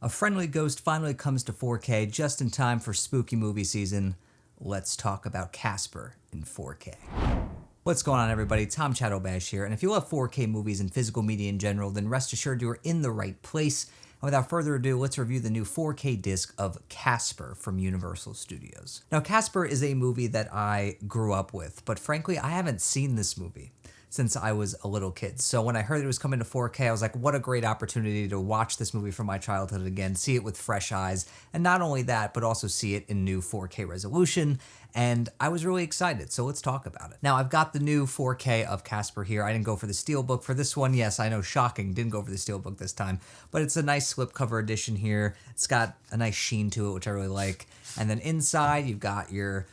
A friendly ghost finally comes to 4K just in time for spooky movie season. Let's talk about Casper in 4K. What's going on, everybody? Tom Chattelbash here, and if you love 4K movies and physical media in general, then rest assured you are in the right place. And without further ado, let's review the new 4K disc of Casper from Universal Studios. Now, Casper is a movie that I grew up with, but frankly, I haven't seen this movie since I was a little kid. So when I heard it was coming to 4K, I was like, what a great opportunity to watch this movie from my childhood again, see it with fresh eyes, and not only that, but also see it in new 4K resolution. And I was really excited, so let's talk about it. Now, I've got the new 4K of Casper here. I didn't go for the Steelbook for this one. Yes, I know, shocking, didn't go for the Steelbook this time, but it's a nice slipcover edition here. It's got a nice sheen to it, which I really like. And then inside, you've got your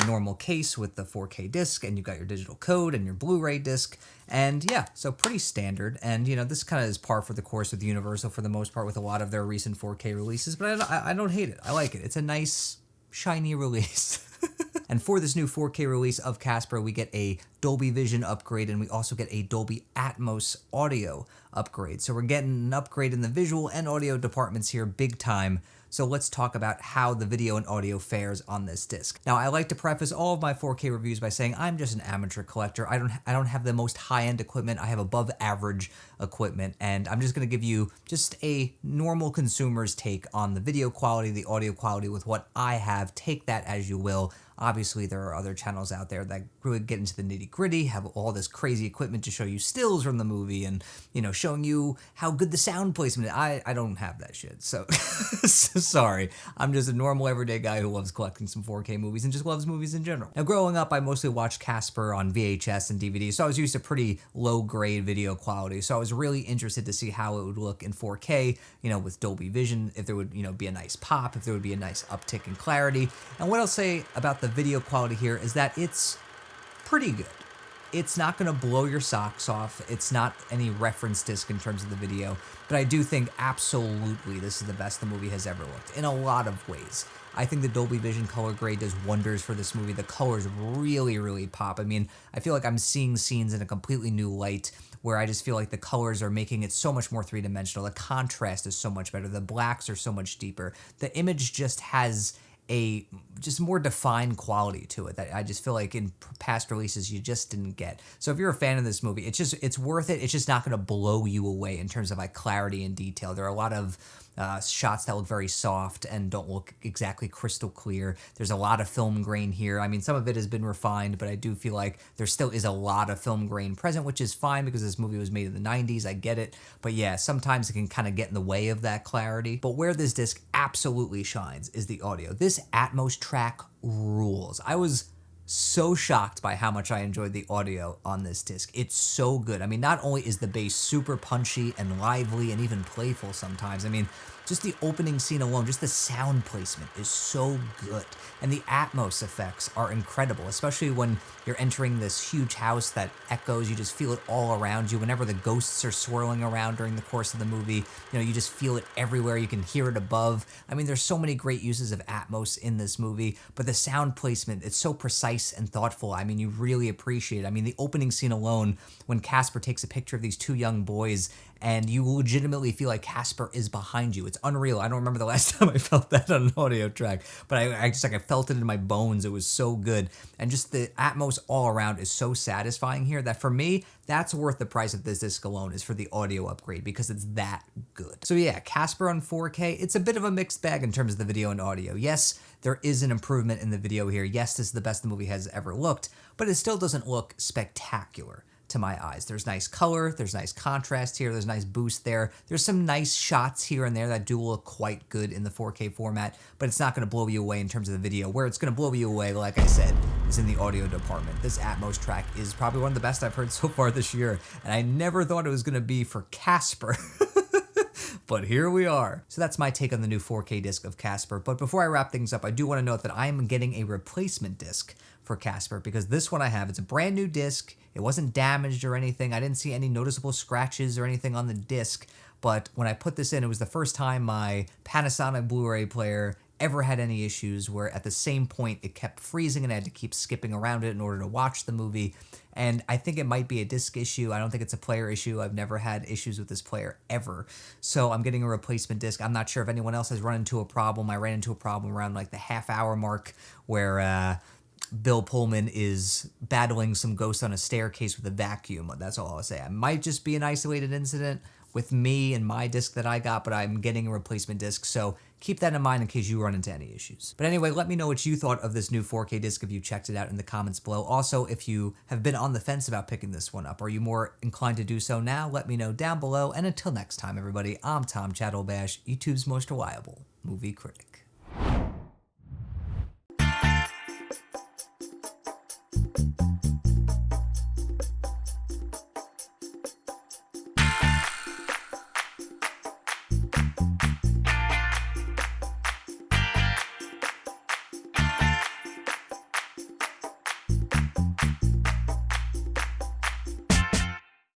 normal case with the 4K disc, and you've got your digital code and your Blu-ray disc. And yeah, so pretty standard. And this kind of is par for the course with Universal for the most part with a lot of their recent 4K releases, but I don't hate it. I like it. It's a nice, shiny release. And for this new 4K release of Casper, we get a Dolby Vision upgrade, and we also get a Dolby Atmos audio upgrade. So we're getting an upgrade in the visual and audio departments here big time. So let's talk about how the video and audio fares on this disc. Now, I like to preface all of my 4K reviews by saying I'm just an amateur collector. I don't have the most high-end equipment. I have above average equipment, and I'm just going to give you just a normal consumer's take on the video quality, the audio quality with what I have. Take that as you will. Obviously, there are other channels out there that really get into the nitty-gritty, have all this crazy equipment to show you stills from the movie and, showing you how good the sound placement is. I don't have that shit, so sorry. I'm just a normal everyday guy who loves collecting some 4K movies and just loves movies in general. Now, growing up, I mostly watched Casper on VHS and DVD, so I was used to pretty low-grade video quality, so I was really interested to see how it would look in 4K, with Dolby Vision, if there would, be a nice pop, if there would be a nice uptick in clarity. And what I'll say about the video quality here is that it's pretty good. It's not going to blow your socks off. It's not any reference disc in terms of the video, but I do think absolutely this is the best the movie has ever looked in a lot of ways. I think the Dolby Vision color grade does wonders for this movie. The colors really, really pop. I mean, I feel like I'm seeing scenes in a completely new light where I just feel like the colors are making it so much more three-dimensional. The contrast is so much better. The blacks are so much deeper. The image just has a just more defined quality to it that I just feel like in past releases you just didn't get. So if you're a fan of this movie, it's worth it. It's just not going to blow you away in terms of like clarity and detail. There are a lot of shots that look very soft and don't look exactly crystal clear. There's a lot of film grain here. I mean, some of it has been refined, but I do feel like there still is a lot of film grain present, which is fine because this movie was made in the 90s. I get it. But yeah, sometimes it can kind of get in the way of that clarity. But where this disc absolutely shines is the audio. This Atmos track rules. I was so shocked by how much I enjoyed the audio on this disc. It's so good. I mean, not only is the bass super punchy and lively and even playful sometimes, I mean, just the opening scene alone, just the sound placement is so good. And the Atmos effects are incredible, especially when you're entering this huge house that echoes. You just feel it all around you. Whenever the ghosts are swirling around during the course of the movie, you just feel it everywhere. You can hear it above. I mean, there's so many great uses of Atmos in this movie, but the sound placement, it's so precise and thoughtful. I mean, you really appreciate it. I mean, the opening scene alone, when Casper takes a picture of these two young boys and you legitimately feel like Casper is behind you. It's unreal. I don't remember the last time I felt that on an audio track, but I felt it in my bones. It was so good. And just the Atmos all around is so satisfying here that for me, that's worth the price of this disc alone is for the audio upgrade because it's that good. So yeah, Casper on 4K, it's a bit of a mixed bag in terms of the video and audio. Yes, there is an improvement in the video here. Yes, this is the best the movie has ever looked, but it still doesn't look spectacular to my eyes. There's nice color, there's nice contrast here, there's nice boost there. There's some nice shots here and there that do look quite good in the 4K format, but it's not going to blow you away in terms of the video. Where it's going to blow you away, like I said, is in the audio department. This Atmos track is probably one of the best I've heard so far this year, and I never thought it was going to be for Casper. But here we are. So that's my take on the new 4K disc of Casper. But before I wrap things up, I do want to note that I am getting a replacement disc for Casper because this one I have, it's a brand new disc. It wasn't damaged or anything. I didn't see any noticeable scratches or anything on the disc. But when I put this in, it was the first time my Panasonic Blu-ray player ever had any issues where at the same point it kept freezing and I had to keep skipping around it in order to watch the movie. And I think it might be a disc issue. I don't think it's a player issue. I've never had issues with this player ever. So I'm getting a replacement disc. I'm not sure if anyone else has run into a problem. I ran into a problem around like the half-hour mark where Bill Pullman is battling some ghosts on a staircase with a vacuum. That's all I'll say. It might just be an isolated incident with me and my disc that I got, but I'm getting a replacement disc, so keep that in mind in case you run into any issues. But anyway, let me know what you thought of this new 4K disc if you checked it out in the comments below. Also, if you have been on the fence about picking this one up, are you more inclined to do so now? Let me know down below. And until next time, everybody, I'm Tom Chattelbash, YouTube's most reliable movie critic.